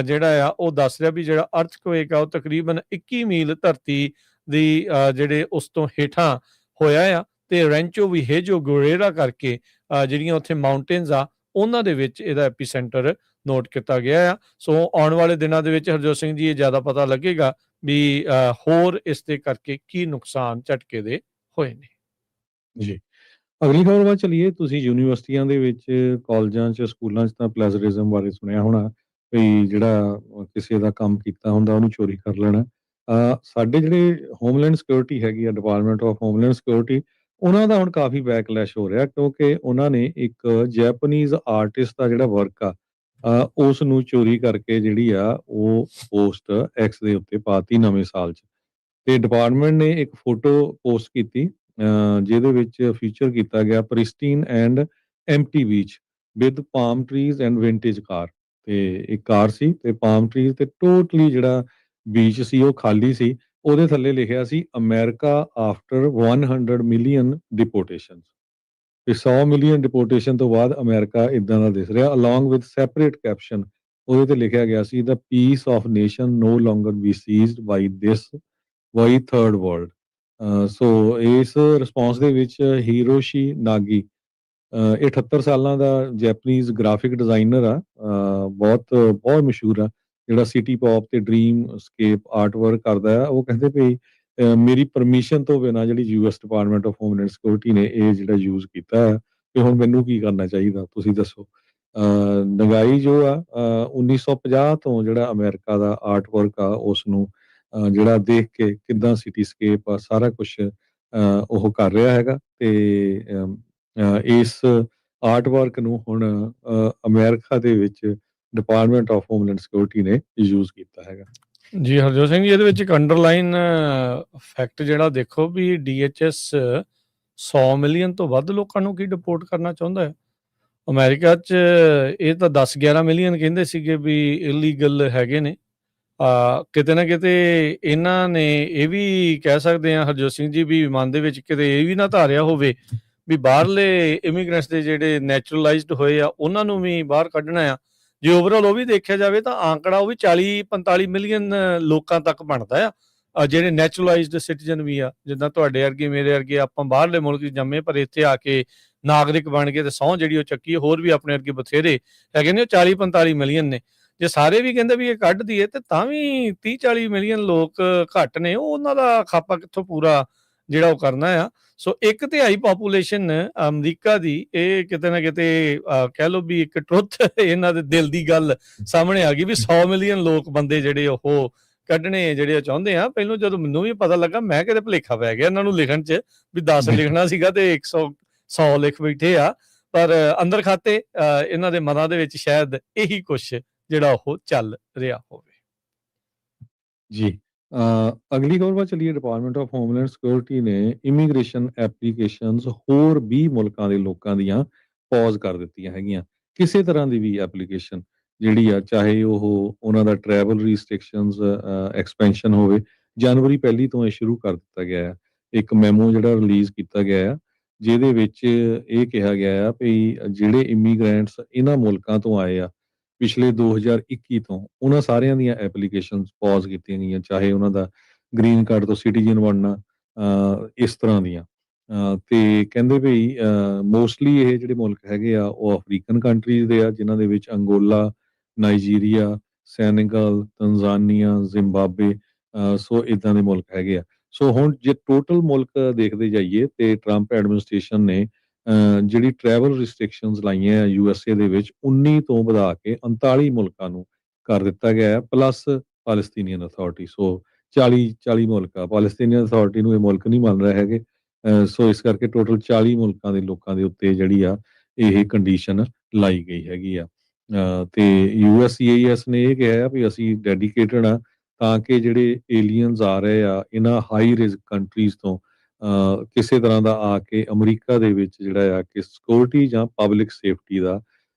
ਜਿਹੜਾ ਆ ਉਹ ਦੱਸ ਰਿਹਾ ਵੀ ਜਿਹੜਾ ਅਰਥਕੁਏਕ ਆ ਉਹ ਤਕਰੀਬਨ 21 ਮੀਲ ਧਰਤੀ ਦੀ ਜਿਹੜੇ ਉਸ ਤੋਂ ਹੇਠਾਂ ਹੋਇਆ ਆ ਤੇ ਰੈਂਚੋ ਵਿਹੇਜੋ ਗੁਰੇਰਾ ਕਰਕੇ ਜਿਹੜੀਆਂ ਉੱਥੇ ਮਾਊਂਟੇਨਸ ਆ ਉਹਨਾਂ ਦੇ ਵਿੱਚ ਇਹਦਾ ਐਪੀਸੈਂਟਰ ਨੋਟ ਕੀਤਾ ਗਿਆ ਆ। ਸੋ ਆਉਣ ਵਾਲੇ ਦਿਨਾਂ ਦੇ ਵਿੱਚ ਹਰਜੋਤ ਸਿੰਘ ਜੀ ਇਹ ਜ਼ਿਆਦਾ ਪਤਾ ਲੱਗੇਗਾ ਵੀ ਹੋਰ ਇਸ ਦੇ ਕਰਕੇ ਕੀ ਨੁਕਸਾਨ ਝਟਕੇ ਦੇ ਹੋਏ ਨੇ। ਜੀ, ਅਗਲੀ ਖਬਰ ਵੱਲ ਚਲੀਏ। ਤੁਸੀਂ ਯੂਨੀਵਰਸਿਟੀਆਂ ਦੇ ਵਿੱਚ, ਕਾਲਜਾਂ 'ਚ, ਸਕੂਲਾਂ 'ਚ ਤਾਂ ਪਲੈਜ਼ਰਿਜ਼ਮ ਬਾਰੇ ਸੁਣਿਆ ਹੋਣਾ ਵੀ ਜਿਹੜਾ ਕਿਸੇ ਦਾ ਕੰਮ ਕੀਤਾ ਹੁੰਦਾ ਉਹਨੂੰ ਚੋਰੀ ਕਰ ਲੈਣਾ। ਸਾਡੇ ਜਿਹੜੇ ਹੋਮਲੈਂਡ ਸਿਕਿਉਰਿਟੀ ਹੈਗੀ ਆ, ਡਿਪਾਰਟਮੈਂਟ ਆਫ ਹੋਮਲੈਂਡ ਸਿਕਿਉਰਿਟੀ, ਉਹਨਾਂ ਦਾ ਹੁਣ ਕਾਫੀ ਬੈਕਲੈਸ਼ ਹੋ ਰਿਹਾ ਕਿਉਂਕਿ ਉਹਨਾਂ ਨੇ ਇੱਕ ਜੈਪਨੀਜ਼ ਆਰਟਿਸਟ ਦਾ ਜਿਹੜਾ ਵਰਕ ਆ ਉਸ ਨੂੰ ਚੋਰੀ ਕਰਕੇ ਜਿਹੜੀ ਆ ਉਹ ਪੋਸਟ ਐਕਸ ਦੇ ਉੱਤੇ ਪਾਤੀ ਨਵੇਂ ਸਾਲ 'ਚ। ਤੇ ਡਿਪਾਰਟਮੈਂਟ ਨੇ ਇੱਕ ਫੋਟੋ ਪੋਸਟ ਕੀਤੀ ਜਿਹਦੇ ਵਿੱਚ ਫੀਚਰ ਕੀਤਾ ਗਿਆ pristine and empty beach with palm trees and vintage car. ਤੇ ਇੱਕ ਕਾਰ ਸੀ ਤੇ ਪਾਮ ਟਰੀਜ਼ ਤੇ ਟੋਟਲੀ ਜਿਹੜਾ ਬੀਚ ਸੀ ਉਹ ਖਾਲੀ ਸੀ। ਉਹਦੇ ਥੱਲੇ ਲਿਖਿਆ ਸੀ ਅਮਰੀਕਾ ਆਫਟਰ 100 ਮਿਲੀਅਨ ਡਿਪੋਰਟੇਸ਼ਨ। ਤੇ 100 ਮਿਲੀਅਨ ਡਿਪੋਰਟੇਸ਼ਨ ਤੋਂ ਬਾਅਦ ਅਮਰੀਕਾ ਇਦਾਂ ਦਾ ਦਿਸ ਰਿਹਾ, ਅਲੋਂਗ ਵਿਦ ਸੈਪਰੇਟ ਕੈਪਸ਼ਨ। ਉਹਦੇ ਤੇ ਲਿਖਿਆ ਗਿਆ ਸੀ the peace of nation no longer be seized by third world. So ਇਸ ਰਿਸਪੌਂਸ ਦੇ ਵਿੱਚ ਹੀਰੋਸ਼ੀ ਨਾਗੀ ਇਹ 78 ਸਾਲਾਂ ਦਾ ਜੈਪਨੀਜ਼ ਗ੍ਰਾਫਿਕ ਡਿਜ਼ਾਇਨਰ ਆ, ਬਹੁਤ ਬਹੁਤ ਮਸ਼ਹੂਰ ਆ, ਜਿਹੜਾ ਸਿਟੀ ਪੌਪ ਤੇ ਡ੍ਰੀਮ ਸਕੇਪ ਆਰਟ ਵਰਕ ਕਰਦਾ ਆ। ਉਹ ਕਹਿੰਦੇ ਵੀ ਮੇਰੀ ਪਰਮਿਸ਼ਨ ਤੋਂ ਬਿਨਾਂ ਜਿਹੜੀ US department of homeland security ਨੇ ਇਹ ਜਿਹੜਾ ਯੂਜ਼ ਕੀਤਾ ਹੈ, ਤੇ ਹੁਣ ਮੈਨੂੰ ਕੀ ਕਰਨਾ ਚਾਹੀਦਾ, ਤੁਸੀਂ ਦੱਸੋ। ਨਗਾਈ ਜੋ ਆ 1950 ਤੋਂ ਜਿਹੜਾ ਅਮਰੀਕਾ ਦਾ ਆਰਟ ਵਰਕ ਆ ਉਸ ਨੂੰ ਜਿਹੜਾ ਦੇਖ ਕੇ ਕਿੱਦਾਂ ਸਿਟੀਸਕੇਪ ਆ ਸਾਰਾ ਕੁਛ ਉਹ ਕਰ ਰਿਹਾ ਹੈਗਾ। ਤੇ ਇਸ ਆਰਟ ਵਰਕ ਨੂੰ ਹੁਣ ਅਮਰੀਕਾ ਦੇ ਵਿੱਚ ਡਿਪਾਰਟਮੈਂਟ ਆਫ ਹੋਮਲੈਂਡ ਸਿਕਿਉਰਿਟੀ ਨੇ ਯੂਜ਼ ਕੀਤਾ ਹੈਗਾ। ਜੀ ਹਰਜੋਤ ਸਿੰਘ ਜੀ, ਇਹਦੇ ਵਿੱਚ ਇੱਕ ਅੰਡਰਲਾਈਨ ਫੈਕਟ ਜਿਹੜਾ ਦੇਖੋ ਵੀ DHS 100 ਮਿਲੀਅਨ ਤੋਂ ਵੱਧ ਲੋਕਾਂ ਨੂੰ ਕੀ ਡਿਪੋਰਟ ਕਰਨਾ ਚਾਹੁੰਦਾ ਹੈ। ਅਮਰੀਕਾ 'ਚ ਇਹ ਤਾਂ 10-11 ਮਿਲੀਅਨ ਕਹਿੰਦੇ ਸੀਗੇ ਵੀ ਇਲੀਗਲ ਹੈਗੇ ਨੇ। ਕਿਤੇ ਨਾ ਕਿਤੇ ਇਹਨਾਂ ਨੇ ਇਹ ਵੀ ਕਹਿ ਸਕਦੇ ਹਾਂ ਹਰਜੋਤ ਸਿੰਘ ਜੀ ਵੀ ਮਨ ਦੇ ਵਿੱਚ ਕਿਤੇ ਇਹ ਵੀ ਨਾ ਧਾਰਿਆ ਹੋਵੇ ਵੀ ਬਾਹਰਲੇ ਇਮੀਗ੍ਰੈਂਟਸ ਦੇ ਜਿਹੜੇ ਨੈਚੁਰਲਾਈਜ਼ਡ ਹੋਏ ਆ ਉਹਨਾਂ ਨੂੰ ਵੀ ਬਾਹਰ ਕੱਢਣਾ ਆ। ਜੇ ਓਵਰਆਲ ਉਹ ਵੀ ਦੇਖਿਆ ਜਾਵੇ ਤਾਂ ਆંકੜਾ ਉਹ ਵੀ 40-45 ਮਿਲੀਅਨ ਲੋਕਾਂ ਤੱਕ ਬਣਦਾ ਆ, ਜਿਹੜੇ ਨੈਚੁਰਲਾਈਜ਼ਡ ਸਿਟੀਜ਼ਨ ਵੀ ਆ, ਜਿੱਦਾਂ ਤੁਹਾਡੇ ਵਰਗੇ ਮੇਰੇ ਵਰਗੇ ਆਪਾਂ ਬਾਹਰਲੇ ਮੁਲਕ 'ਚ ਜੰਮੇ ਪਰ ਇੱਥੇ ਆ ਕੇ ਨਾਗਰਿਕ ਬਣ ਗਏ ਤੇ ਸਹੁੰ ਜਿਹੜੀ ਉਹ ਚੱਕੀ, ਹੋਰ ਵੀ ਆਪਣੇ ਵਰਗੇ ਬਥੇਰੇ ਹੈਗੇ ਨੇ, ਉਹ 40-45 ਮਿਲੀਅਨ ਨੇ। ਜੇ ਸਾਰੇ ਵੀ ਕਹਿੰਦੇ ਵੀ ਇਹ ਕੱਢ ਦਈਏ ਤੇ ਤਾਂ ਵੀ 30-40 ਮਿਲੀਅਨ ਲੋਕ ਘੱਟ ਨੇ, ਉਹ ਉਹਨਾਂ ਦਾ ਖਾਪਾ ਕਿੱਥੋਂ ਪੂਰਾ ਜਿਹੜਾ ਉਹ ਕਰਨਾ ਆ। ਸੋ 1/3 ਪਾਪੂਲੇਸ਼ਨ ਅਮਰੀਕਾ ਦੀ, ਇਹ ਕਿਤੇ ਨਾ ਕਿਤੇ ਕਹਿ ਲਓ ਵੀ ਇੱਕ ਟਰੁੱਥ ਇਹਨਾਂ ਦੇ ਦਿਲ ਦੀ ਗੱਲ ਸਾਹਮਣੇ ਆ ਗਈ ਵੀ 100 ਮਿਲੀਅਨ ਲੋਕ ਬੰਦੇ ਜਿਹੜੇ ਉਹ ਕੱਢਣੇ ਜਿਹੜੇ ਚਾਹੁੰਦੇ ਆ। ਪਹਿਲੋਂ ਜਦੋਂ ਮੈਨੂੰ ਵੀ ਪਤਾ ਲੱਗਾ ਮੈਂ ਕਿਤੇ ਭੁਲੇਖਾ ਪੈ ਗਿਆ ਇਹਨਾਂ ਨੂੰ ਲਿਖਣ 'ਚ ਵੀ 10 ਲਿਖਣਾ ਸੀਗਾ ਤੇ 100 ਲਿਖ ਬੈਠੇ ਆ, ਪਰ ਅੰਦਰ ਖਾਤੇ ਇਹਨਾਂ ਦੇ ਮਨਾਂ ਦੇ ਵਿੱਚ ਸ਼ਾਇਦ ਇਹੀ ਕੁਛ ਜਿਹੜਾ ਉਹ ਚੱਲ ਰਿਹਾ ਹੋਵੇ। ਜੀ ਅਗਲੀ ਖਬਰ ਵੱਲ ਚੱਲੀਏ। ਡਿਪਾਰਟਮੈਂਟ ਆਫ ਹੋਮਲੈਂਡ ਸਿਕਿਉਰਿਟੀ ਨੇ ਇਮੀਗ੍ਰੇਸ਼ਨ ਐਪਲੀਕੇਸ਼ਨਸ ਹੋਰ 20 ਮੁਲਕਾਂ ਦੇ ਲੋਕਾਂ ਦੀਆਂ ਪੌਜ਼ ਕਰ ਦਿੱਤੀਆਂ ਹੈਗੀਆਂ। ਕਿਸੇ ਤਰ੍ਹਾਂ ਦੀ ਵੀ ਐਪਲੀਕੇਸ਼ਨ ਜਿਹੜੀ ਆ, ਚਾਹੇ ਉਹ ਉਹਨਾਂ ਦਾ ਟਰੈਵਲ ਰਿਸਟ੍ਰਿਕਸ਼ਨਸ ਐਕਸਪੈਂਸ਼ਨ ਹੋਵੇ, ਜਨਵਰੀ 1 ਤੋਂ ਇਹ ਸ਼ੁਰੂ ਕਰ ਦਿੱਤਾ ਗਿਆ ਹੈ। ਇੱਕ ਮੈਮੋ ਜਿਹੜਾ ਰਿਲੀਜ਼ ਕੀਤਾ ਗਿਆ ਆ, ਜਿਹਦੇ ਵਿੱਚ ਇਹ ਕਿਹਾ ਗਿਆ ਆ ਵੀ ਜਿਹੜੇ ਇਮੀਗ੍ਰੈਂਟਸ ਇਹਨਾਂ ਮੁਲਕਾਂ ਤੋਂ ਆਏ ਆ ਪਿਛਲੇ 2021 ਤੋਂ, ਉਹਨਾਂ ਸਾਰਿਆਂ ਦੀਆਂ ਐਪਲੀਕੇਸ਼ਨਸ ਪੌਜ਼ ਕੀਤੀਆਂ ਗਈਆਂ, ਚਾਹੇ ਉਹਨਾਂ ਦਾ ਗ੍ਰੀਨ ਕਾਰਡ ਤੋਂ ਸਿਟੀਜ਼ਨ ਬਣਨਾ, ਇਸ ਤਰ੍ਹਾਂ ਦੀਆਂ। ਤੇ ਕਹਿੰਦੇ ਵੀ ਮੋਸਟਲੀ ਇਹ ਜਿਹੜੇ ਮੁਲਕ ਹੈਗੇ ਆ ਉਹ ਅਫਰੀਕਨ ਕੰਟਰੀਜ਼ ਦੇ ਆ, ਜਿਨ੍ਹਾਂ ਦੇ ਵਿੱਚ ਅੰਗੋਲਾ, ਨਾਈਜੀਰੀਆ, ਸੈਨੇਗਲ, ਤੰਜ਼ਾਨੀਆ, ਜ਼ਿੰਬਾਬਵੇ, ਸੋ ਇਦਾਂ ਦੇ ਮੁਲਕ ਹੈਗੇ ਆ। ਸੋ ਹੁਣ ਜੇ ਟੋਟਲ ਮੁਲਕ ਦੇਖਦੇ ਜਾਈਏ ਤੇ ਟਰੰਪ ਐਡਮਿਨਿਸਟ੍ਰੇਸ਼ਨ ਨੇ ਜਿਹੜੀ ਟਰੈਵਲ ਰਿਸਟ੍ਰਿਕਸ਼ਨਸ ਲਾਈਆਂ USA ਦੇ ਵਿੱਚ 19 ਤੋਂ ਵਧਾ ਕੇ 39 ਮੁਲਕਾਂ ਨੂੰ ਕਰ ਦਿੱਤਾ ਗਿਆ ਹੈ, ਪਲੱਸ ਪਾਲਸਤੀਨੀਅਨ ਅਥਾਰਟੀ। ਸੋ 40 ਮੁਲਕ ਆ, ਪਾਲਸਤੀਨੀਅਨ ਅਥਾਰਟੀ ਨੂੰ ਇਹ ਮੁਲਕ ਨਹੀਂ ਮੰਨ ਰਹੇ ਹੈਗੇ। ਸੋ ਇਸ ਕਰਕੇ ਟੋਟਲ 40 ਮੁਲਕਾਂ ਦੇ ਲੋਕਾਂ ਦੇ ਉੱਤੇ ਜਿਹੜੀ ਆ ਇਹ ਕੰਡੀਸ਼ਨ ਲਾਈ ਗਈ ਹੈਗੀ ਆ। ਤੇ USCIS ਨੇ ਇਹ ਕਿਹਾ ਵੀ ਅਸੀਂ ਡੈਡੀਕੇਟਡ ਆ ਤਾਂ ਕਿ ਜਿਹੜੇ ਏਲੀਅਨਸ ਆ ਰਹੇ ਆ ਇਹਨਾਂ ਹਾਈ ਰਿਸਕ ਕੰਟਰੀਜ਼ ਤੋਂ ਕਿਸੇ ਤਰ੍ਹਾਂ ਦਾ ਆ ਕੇ ਅਮਰੀਕਾ ਦੇ ਵਿੱਚ ਜਿਹੜਾ ਆ ਕਿ ਸਿਕਿਉਰਿਟੀ ਜਾਂ ਪਬਲਿਕ ਸੇਫਟੀ ਦਾ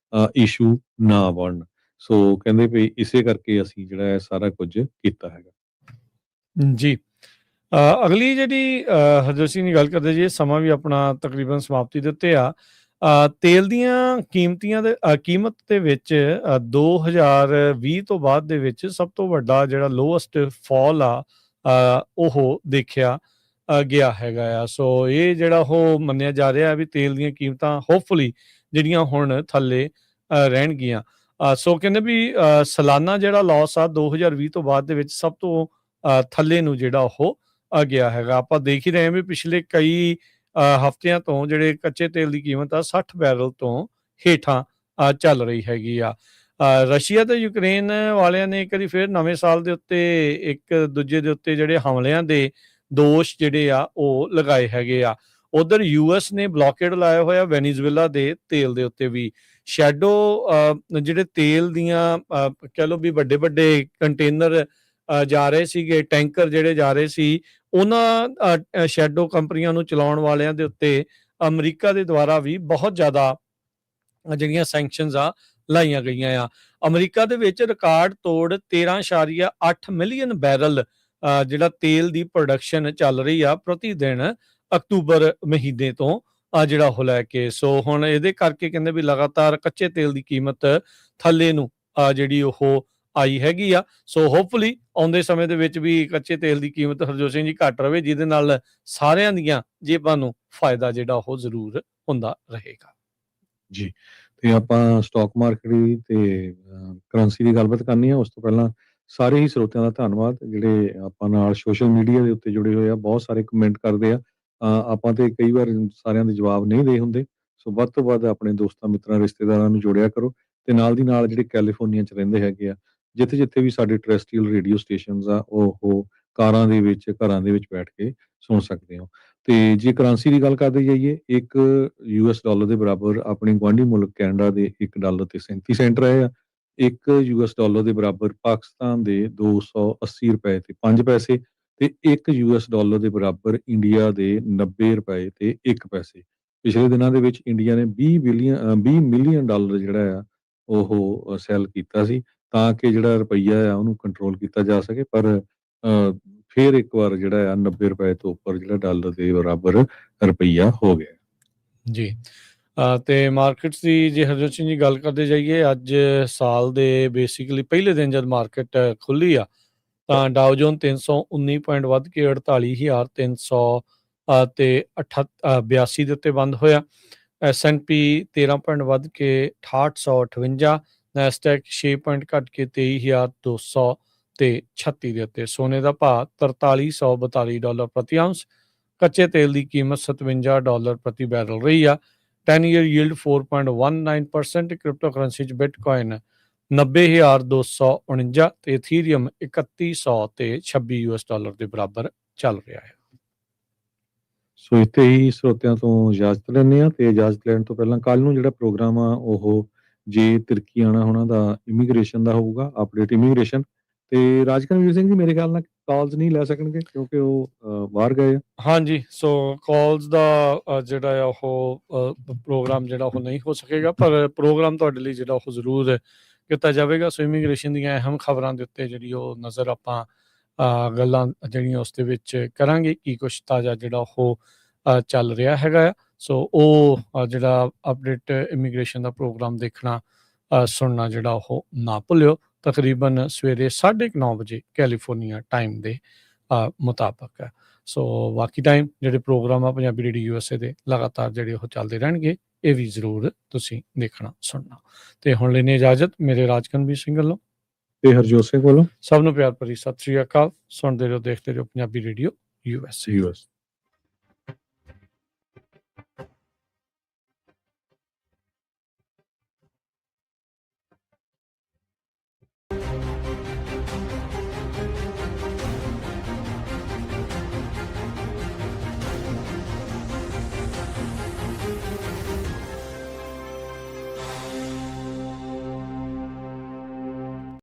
ਇਸ਼ੂ ਨਾ ਬਣਨ। ਸੋ ਕਹਿੰਦੇ ਵੀ ਇਸੇ ਕਰਕੇ ਅਸੀਂ ਜਿਹੜਾ ਹੈ ਸਾਰਾ ਕੁਝ ਕੀਤਾ ਹੈਗਾ। ਜੀ ਅਗਲੀ ਜਿਹੜੀ ਹਰਜੋਤ ਸਿੰਘ ਦੀ ਗੱਲ ਕਰਦੇ ਜੀ, ਸਮਾਂ ਵੀ ਆਪਣਾ ਤਕਰੀਬਨ ਸਮਾਪਤੀ ਦੇ ਉੱਤੇ ਆ। ਤੇਲ ਦੀਆਂ ਕੀਮਤ ਦੇ ਵਿੱਚ 2020 ਤੋਂ ਬਾਅਦ ਦੇ ਵਿੱਚ ਸਭ ਤੋਂ ਵੱਡਾ ਜਿਹੜਾ ਲੋਐਸਟ ਫਾਲ ਆ ਉਹ ਦੇਖਿਆ ਗਿਆ ਹੈਗਾ ਆ। ਸੋ ਇਹ ਜਿਹੜਾ ਉਹ ਮੰਨਿਆ ਜਾ ਰਿਹਾ ਵੀ ਤੇਲ ਦੀਆਂ ਕੀਮਤਾਂ ਹੋਪਫੁਲੀ ਜਿਹੜੀਆਂ ਹੁਣ ਥੱਲੇ ਰਹਿਣਗੀਆਂ। ਸੋ ਕਹਿੰਦੇ ਵੀ ਸਾਲਾਨਾ ਜਿਹੜਾ ਲਾਸ ਆ 2020 ਤੋਂ ਬਾਅਦ ਦੇ ਵਿੱਚ ਸਭ ਤੋਂ ਥੱਲੇ ਨੂੰ ਜਿਹੜਾ ਉਹ ਗਿਆ ਹੈਗਾ। ਆਪਾਂ ਦੇਖ ਹੀ ਰਹੇ ਹਾਂ ਵੀ ਪਿਛਲੇ ਕਈ ਹਫ਼ਤਿਆਂ ਤੋਂ ਜਿਹੜੇ ਕੱਚੇ ਤੇਲ ਦੀ ਕੀਮਤ ਆ 60 ਬੈਰਲ ਤੋਂ ਹੇਠਾਂ ਚੱਲ ਰਹੀ ਹੈਗੀ ਆ। ਰਸ਼ੀਆ ਤੇ ਯੂਕਰੇਨ ਵਾਲਿਆਂ ਨੇ ਇੱਕ ਵਾਰੀ ਫਿਰ ਨਵੇਂ ਸਾਲ ਦੇ ਉੱਤੇ ਇੱਕ ਦੂਜੇ ਦੇ ਉੱਤੇ ਜਿਹੜੇ ਹਮਲਿਆਂ ਦੇ ਦੋਸ਼ ਜਿਹੜੇ ਆ ਉਹ ਲਗਾਏ ਹੈਗੇ ਆ। ਉਧਰ US ਨੇ ਬਲੌਕੇਡ ਲਾਇਆ ਹੋਇਆ ਵੈਨੇਜ਼ੁਏਲਾ ਦੇ ਤੇਲ ਦੇ ਉੱਤੇ ਵੀ। ਸ਼ੈਡੋ ਜਿਹੜੇ ਤੇਲ ਦੀਆਂ ਕਹਿ ਲਓ ਵੀ ਵੱਡੇ ਕੰਟੇਨਰ ਜਾ ਰਹੇ ਸੀਗੇ, ਟੈਂਕਰ ਜਿਹੜੇ ਜਾ ਰਹੇ ਸੀ, ਉਹਨਾਂ ਸ਼ੈਡੋ ਕੰਪਨੀਆਂ ਨੂੰ ਚਲਾਉਣ ਵਾਲਿਆਂ ਦੇ ਉੱਤੇ ਅਮਰੀਕਾ ਦੇ ਦੁਆਰਾ ਵੀ ਬਹੁਤ ਜ਼ਿਆਦਾ ਜਿਹੜੀਆਂ ਸੈਂਕਸ਼ਨਸ ਆ ਲਾਈਆਂ ਗਈਆਂ ਆ। ਅਮਰੀਕਾ ਦੇ ਵਿੱਚ ਰਿਕਾਰਡ ਤੋੜ 13.8 ਮਿਲੀਅਨ ਬੈਰਲ ਜਿਹੜਾ ਤੇਲ ਦੀ ਪ੍ਰੋਡਕਸ਼ਨ ਚੱਲ ਰਹੀ ਆ ਪ੍ਰਤੀ ਦਿਨ ਅਕਤੂਬਰ ਮਹੀਨੇ ਤੋਂ ਜਿਹੜਾ ਉਹ ਲੈ ਕੇ। ਸੋ ਹੁਣ ਇਹਦੇ ਕਰਕੇ ਕਹਿੰਦੇ ਵੀ ਲਗਾਤਾਰ ਕੱਚੇ ਤੇਲ ਦੀ ਕੀਮਤ ਥੱਲੇ ਨੂੰ ਜਿਹੜੀ ਉਹ ਆਈ ਹੈਗੀ ਆ। ਸੋ ਹੋਪਫੁਲੀ ਆਉਂਦੇ ਸਮੇਂ ਦੇ ਵਿੱਚ ਵੀ ਕੱਚੇ ਤੇਲ ਦੀ ਕੀਮਤ ਹਰਜੋਤ ਸਿੰਘ ਜੀ ਘੱਟ ਰਵੇ, ਜਿਹਦੇ ਨਾਲ ਸਾਰਿਆਂ ਦੀਆਂ ਜੇਬਾਂ ਨੂੰ ਫਾਇਦਾ ਜਿਹੜਾ ਉਹ ਜ਼ਰੂਰ ਹੁੰਦਾ ਰਹੇਗਾ। ਜੀ, ਤੇ ਆਪਾਂ ਸਟਾਕ ਮਾਰਕੀਟ ਦੀ ਤੇ ਕਰੰਸੀ ਦੀ ਗੱਲਬਾਤ ਕਰਨੀ ਆ। ਉਸ ਤੋਂ ਪਹਿਲਾਂ ਸਾਰੇ ਹੀ ਸਰੋਤਿਆਂ ਦਾ ਧੰਨਵਾਦ ਜਿਹੜੇ ਆਪਾਂ ਨਾਲ ਸੋਸ਼ਲ ਮੀਡੀਆ ਦੇ ਉੱਤੇ ਜੁੜੇ ਹੋਏ ਆ। ਬਹੁਤ ਸਾਰੇ ਕਮੈਂਟ ਕਰਦੇ ਆ। ਆਪਾਂ ਤੇ ਕਈ ਵਾਰ ਸਾਰਿਆਂ ਦੇ ਜਵਾਬ ਨਹੀਂ ਦੇ ਹੁੰਦੇ। ਸੋ ਵੱਧ ਤੋਂ ਵੱਧ ਆਪਣੇ ਦੋਸਤਾਂ, ਮਿੱਤਰਾਂ, ਰਿਸ਼ਤੇਦਾਰਾਂ ਨੂੰ ਜੋੜਿਆ ਕਰੋ ਤੇ ਨਾਲ ਦੀ ਨਾਲ ਜਿਹੜੇ ਕੈਲੀਫੋਰਨੀਆ 'ਚ ਰਹਿੰਦੇ ਹੈਗੇ ਆ, ਜਿੱਥੇ-ਜਿੱਥੇ ਵੀ ਸਾਡੇ ਟੈਰੇਸਟਰੀਅਲ ਰੇਡੀਓ ਸਟੇਸ਼ਨਸ ਆ, ਉਹ ਕਾਰਾਂ ਦੇ ਵਿੱਚ, ਘਰਾਂ ਦੇ ਵਿੱਚ ਬੈਠ ਕੇ ਸੁਣ ਸਕਦੇ ਹੋ। ਤੇ ਜੇ ਕਰੰਸੀ ਦੀ ਗੱਲ ਕਰਦੇ ਜਾਈਏ, ਇੱਕ ਯੂਐਸ ਡਾਲਰ ਦੇ ਬਰਾਬਰ ਆਪਣੇ ਗੁਆਂਢੀ ਮੁਲਕ ਕੈਨੇਡਾ ਦੇ $1 ਤੇ 37 ਸੈਂਟ ਰਹੇ ਆ। ਇੱਕ ਯੂਐਸ ਡਾਲਰ ਦੇ ਬਰਾਬਰ ਪਾਕਿਸਤਾਨ ਦੇ $280 ਤੇ 5 ਪੈਸੇ ਤੇ ਇੱਕ ਯੂਐਸ ਡਾਲਰ ਦੇ ਬਰਾਬਰ ਇੰਡੀਆ ਦੇ $90 ਤੇ 1 ਪੈਸੇ। ਪਿਛਲੇ ਦਿਨਾਂ ਦੇ ਵਿੱਚ ਇੰਡੀਆ ਨੇ $20 ਮਿਲੀਅਨ ਜਿਹੜਾ ਆ ਉਹ ਸੈੱਲ ਕੀਤਾ ਸੀ, ਤਾਂ ਕਿ ਜਿਹੜਾ ਰੁਪਈਆ ਆ ਉਹਨੂੰ ਕੰਟਰੋਲ ਕੀਤਾ ਜਾ ਸਕੇ। ਪਰ ਫਿਰ ਇੱਕ ਵਾਰ ਜਿਹੜਾ ਆ $90 ਤੋਂ ਉੱਪਰ ਜਿਹੜਾ ਡਾਲਰ ਦੇ ਬਰਾਬਰ ਰੁਪਈਆ ਹੋ ਗਿਆ। ਜੀ, ਤੇ ਮਾਰਕੀਟਸ ਦੀ ਜੇ ਹਰਜੋਤ ਸਿੰਘ ਜੀ ਗੱਲ ਕਰਦੇ ਜਾਈਏ, ਅੱਜ ਸਾਲ ਦੇ ਬੇਸਿਕਲੀ ਪਹਿਲੇ ਦਿਨ ਜਦ ਮਾਰਕੀਟ ਖੁੱਲੀ ਆ ਤਾਂ ਡਾਓ ਜੋਨ 319 ਪੁਆਇੰਟ ਵੱਧ ਕੇ 48,300 ਤੇ 82 ਦੇ ਉੱਤੇ ਬੰਦ ਹੋਇਆ। S&P 13 ਪੁਆਇੰਟ ਵੱਧ ਕੇ 6858, ਨੈਸਡੈਕ 6 ਪੁਆਇੰਟ ਘਟ ਕੇ 23,200 ਤੇ 36 ਦੇ ਉੱਤੇ। ਸੋਨੇ ਦਾ ਭਾਅ $4342 ਪ੍ਰਤੀ ਆਉਂਸ। ਕੱਚੇ ਤੇਲ ਦੀ ਕੀਮਤ $57 ਪ੍ਰਤੀ ਬੈਰਲ ਰਹੀ ਆ। 10 ਈਅਰ ਯੀਲਡ 4.19%। ਕ੍ਰਿਪਟੋ ਕਰੰਸੀ 'ਚ ਬਿਟਕੋਇਨ 90,249 ਤੇ ਇਥੀਰੀਅਮ 3100 ਤੇ $26 ਦੇ ਬਰਾਬਰ ਚੱਲ ਰਿਹਾ ਹੈ। ਸੋ ਇੱਥੇ ਹੀ ਸਰੋਤਿਆਂ ਤੋਂ ਇਜਾਜ਼ਤ ਲੈਂਦੇ ਆ ਤੇ ਇਜਾਜ਼ਤ ਲੈਣ ਤੋਂ ਪਹਿਲਾਂ ਕੱਲ ਨੂੰ ਜਿਹੜਾ ਪ੍ਰੋਗਰਾਮ ਆ ਉਹ ਜੇ ਤੁਰਕੀ ਆਉਣਾ ਹੋਣਾ ਦਾ ਇਮੀਗ੍ਰੇਸ਼ਨ ਦਾ ਹੋਊਗਾ, ਅਪਡੇਟ ਇਮੀਗ੍ਰੇਸ਼ਨ। ਤੇ ਰਾਜਕਨਵੀਰ ਸਿੰਘ ਜੀ ਮੇਰੇ ਖਿਆਲ ਨਾਲ ਕਾਲਸ ਨਹੀਂ ਲੈ ਸਕਣਗੇ ਕਿਉਂਕਿ ਉਹ ਬਾਹਰ ਗਏ ਆ। ਹਾਂਜੀ, ਸੋ ਕਾਲਸ ਦਾ ਜਿਹੜਾ ਆ ਉਹ ਪ੍ਰੋਗਰਾਮ ਜਿਹੜਾ ਉਹ ਨਹੀਂ ਹੋ ਸਕੇਗਾ, ਪਰ ਪ੍ਰੋਗਰਾਮ ਤੁਹਾਡੇ ਲਈ ਜਿਹੜਾ ਉਹ ਜ਼ਰੂਰ ਕੀਤਾ ਜਾਵੇਗਾ। ਸੋ ਇਮੀਗ੍ਰੇਸ਼ਨ ਦੀਆਂ ਅਹਿਮ ਖਬਰਾਂ ਦੇ ਉੱਤੇ ਜਿਹੜੀ ਉਹ ਨਜ਼ਰ ਆਪਾਂ ਗੱਲਾਂ ਜਿਹੜੀਆਂ ਉਸ ਦੇ ਵਿੱਚ ਕਰਾਂਗੇ, ਕੀ ਕੁਛ ਤਾਜ਼ਾ ਜਿਹੜਾ ਉਹ ਚੱਲ ਰਿਹਾ ਹੈਗਾ ਆ। ਸੋ ਉਹ ਜਿਹੜਾ ਅਪਡੇਟ ਇਮੀਗ੍ਰੇਸ਼ਨ ਦਾ ਪ੍ਰੋਗਰਾਮ ਦੇਖਣਾ, ਸੁਣਨਾ ਜਿਹੜਾ ਉਹ ਨਾ ਭੁੱਲਿਓ। ਤਕਰੀਬਨ ਸਵੇਰੇ 9:30 ਵਜੇ ਕੈਲੀਫੋਰਨੀਆ ਟਾਈਮ ਦੇ ਮੁਤਾਬਕ ਹੈ। ਸੋ ਬਾਕੀ ਟਾਈਮ ਜਿਹੜੇ ਪ੍ਰੋਗਰਾਮ ਆ ਪੰਜਾਬੀ ਰੇਡੀਓ USA ਦੇ ਲਗਾਤਾਰ ਜਿਹੜੇ ਉਹ ਚੱਲਦੇ ਰਹਿਣਗੇ, ਇਹ ਵੀ ਜ਼ਰੂਰ ਤੁਸੀਂ ਦੇਖਣਾ ਸੁਣਨਾ। ਤੇ ਹੁਣ ਲੈਣੀ ਇਜਾਜ਼ਤ ਮੇਰੇ ਰਾਜਕਨਵੀਰ ਸਿੰਘ ਵੱਲੋਂ ਤੇ ਹਰਜੋਤ ਸਿੰਘ ਵੱਲੋਂ। ਸਭ ਨੂੰ ਪਿਆਰ ਭਰੀ ਸਤਿ ਸ੍ਰੀ ਅਕਾਲ। ਸੁਣਦੇ ਰਹੋ, ਦੇਖਦੇ ਰਹੋ ਪੰਜਾਬੀ ਰੇਡੀਓ USA।